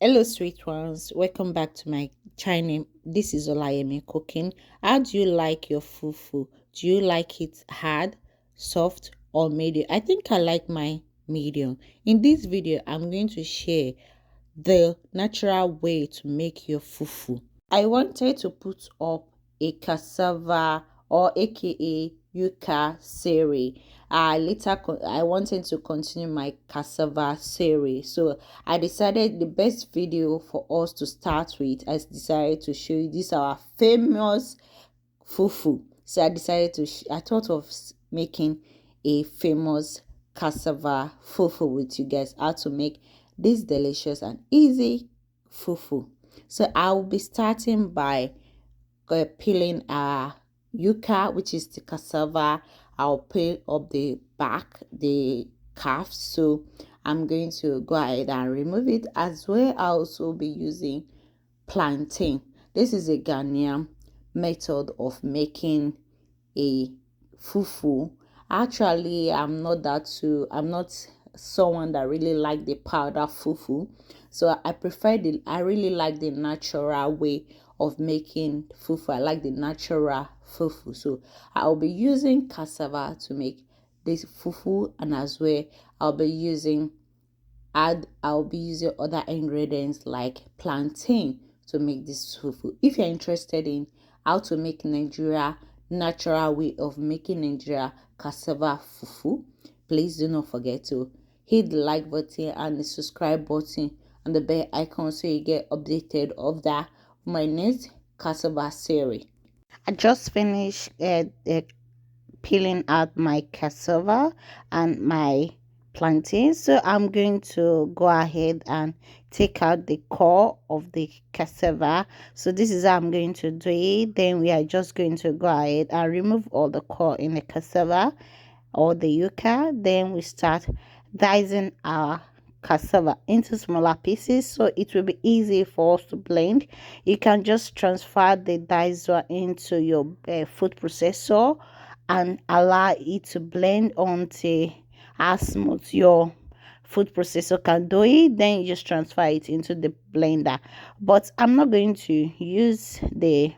Hello, sweet ones. Welcome back to my channel. This is Olayemi cooking. How do you like your fufu? Do you like it hard, soft, or medium? I think I like my medium. In this video, I'm going to share the natural way to make your fufu. I wanted to put up a cassava or aka yuca series. I wanted to continue my cassava series, so I decided the best video for us to start with. I decided to show you this our famous fufu. So I decided to I thought of making a famous cassava fufu with you guys, how to make this delicious and easy fufu. So I'll be starting by peeling our yuca, which is the cassava. I'll peel up the back, the calf. So I'm going to go ahead and remove it. As well, I'll also be using plantain. This is a Ghanaian method of making a fufu. Actually, I'm not someone that really like the powder fufu, so I really like the natural way of making fufu. I like the natural fufu, so I'll be using cassava to make this fufu, and as well I'll be using other ingredients like plantain to make this fufu. If you're interested in how to make Nigeria natural way of making Nigeria cassava fufu, please do not forget to hit the like button and the subscribe button and the bell icon so you get updated of that my next cassava series. I just finished peeling out my cassava and my plantain, so I'm going to go ahead and take out the core of the cassava. So this is how I'm going to do it. Then we are just going to go ahead and remove all the core in the cassava or the yuca. Then we start dicing our cassava into smaller pieces so it will be easy for us to blend. You can just transfer the diced one into your food processor and allow it to blend until how smooth your food processor can do it. Then you just transfer it into the blender, but I'm not going to use the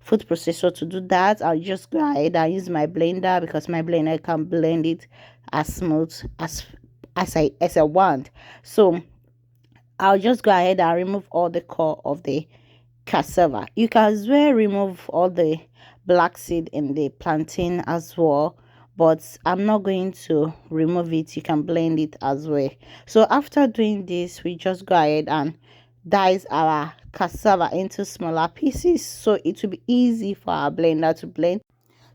food processor to do that. I'll just go ahead and use my blender because my blender can blend it as smooth as I want. So I'll just go ahead and remove all the core of the cassava. You can as well remove all the black seed in the plantain as well, but I'm not going to remove it. You can blend it as well. So after doing this, we just go ahead and dice our cassava into smaller pieces so it will be easy for our blender to blend.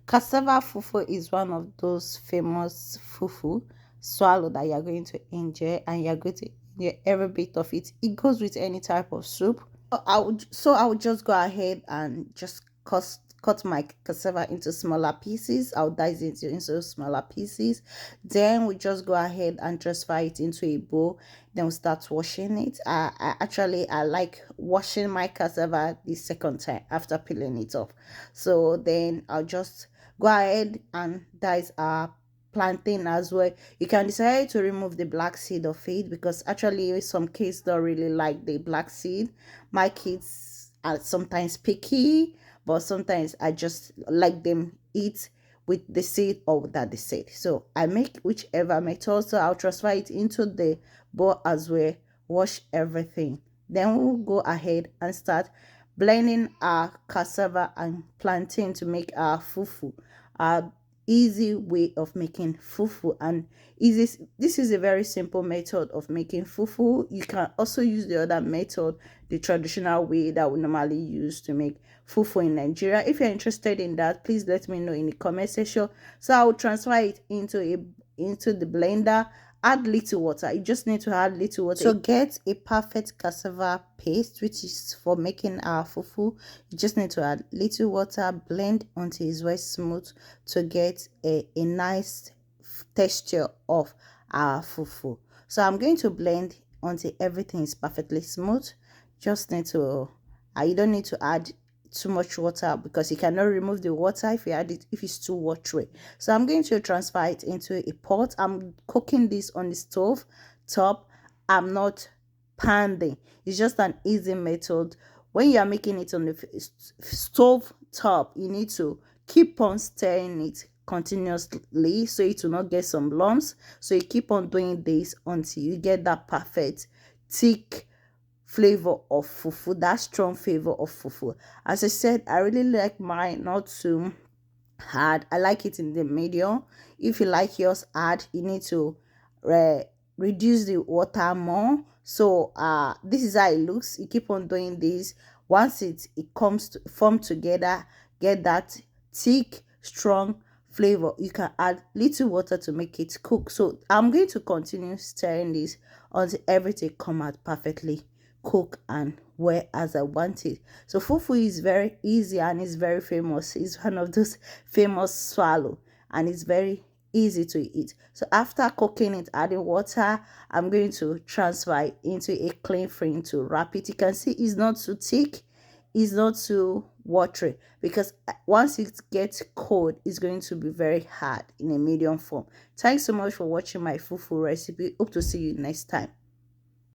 Cassava fufu is one of those famous fufu swallow that you're going to enjoy, and you're going to enjoy every bit of it. It goes with any type of soup. I would just go ahead and just cut my cassava into smaller pieces. I'll dice it into smaller pieces. Then we just go ahead and transfer it into a bowl. Then we start washing it. I like washing my cassava the second time after peeling it off. So then I'll just go ahead and dice our plantain as well. You can decide to remove the black seed of it because actually some kids don't really like the black seed. My kids are sometimes picky, but sometimes I just like them eat with the seed or without the seed. So I make whichever method. So I'll transfer it into the bowl as well, wash everything. Then we'll go ahead and start blending our cassava and plantain to make our fufu. Easy way of making fufu, and this is a very simple method of making fufu. You can also use the other method, the traditional way that we normally use to make fufu in Nigeria. If you're interested in that, please let me know in the comment section. So I will transfer it into the blender. Add little water. You just need to add little water to get a perfect cassava paste, which is for making our fufu. You just need to add little water, blend until it's very smooth to get a nice texture of our fufu. So I'm going to blend until everything is perfectly smooth. Just need to you don't need to add too much water because you cannot remove the water if you add it, if it's too watery. So I'm going to transfer it into a pot. I'm cooking this on the stove top. I'm not pounding. It's just an easy method. When you are making it on the stove top, you need to keep on stirring it continuously so it will not get some lumps. So you keep on doing this until you get that perfect thick flavor of fufu, that strong flavor of fufu. As I said, I really like mine not too hard. I like it in the medium. If you like yours hard, you need to re reduce the water more. So this is how it looks. You keep on doing this. Once it comes to form together, get that thick strong flavor, you can add little water to make it cook. So I'm going to continue stirring this until everything come out perfectly cook and where as I want it. So fufu is very easy and it's very famous. It's one of those famous swallow and it's very easy to eat. So after cooking it, adding water, I'm going to transfer it into a clean frame to wrap it. You can see it's not too thick, it's not too watery, because once it gets cold, it's going to be very hard in a medium form. Thanks so much for watching my fufu recipe. Hope to see you next time.